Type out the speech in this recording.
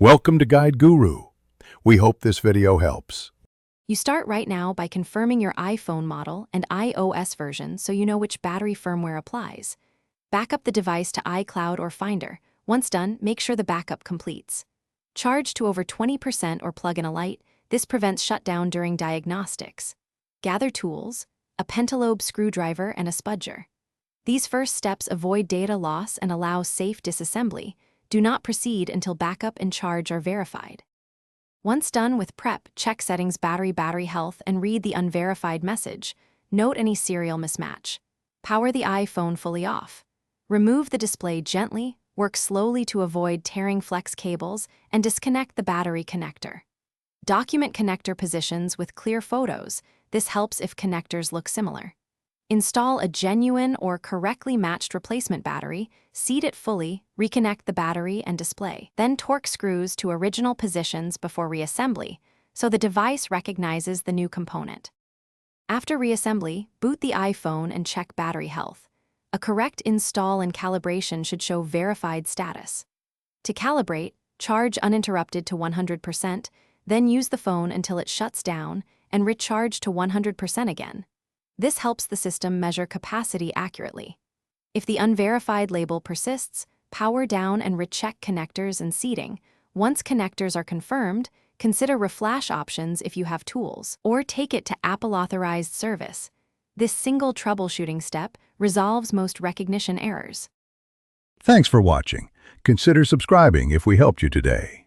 Welcome to Guide Guru. We hope this video helps. You start right now by confirming your iPhone model and iOS version so you know which battery firmware applies. Back up the device to iCloud or Finder. Once done, make sure the backup completes. Charge to over 20% or plug in a light. This prevents shutdown during diagnostics. Gather tools, a pentalobe screwdriver and a spudger. These first steps avoid data loss and allow safe disassembly. Do not proceed until backup and charge are verified. Once done with prep, check settings battery health and read the unverified message. Note any serial mismatch. Power the iPhone fully off. Remove the display gently, work slowly to avoid tearing flex cables, and disconnect the battery connector. Document connector positions with clear photos. This helps if connectors look similar. Install a genuine or correctly matched replacement battery, seat it fully, reconnect the battery and display. Then torque screws to original positions before reassembly, so the device recognizes the new component. After reassembly, boot the iPhone and check battery health. A correct install and calibration should show verified status. To calibrate, charge uninterrupted to 100%, then use the phone until it shuts down and recharge to 100% again. This helps the system measure capacity accurately. If the unverified label persists, power down and recheck connectors and seating. Once connectors are confirmed, consider reflash options if you have tools, or take it to Apple-authorized service. This single troubleshooting step resolves most recognition errors. Thanks for watching. Consider subscribing if we helped you today.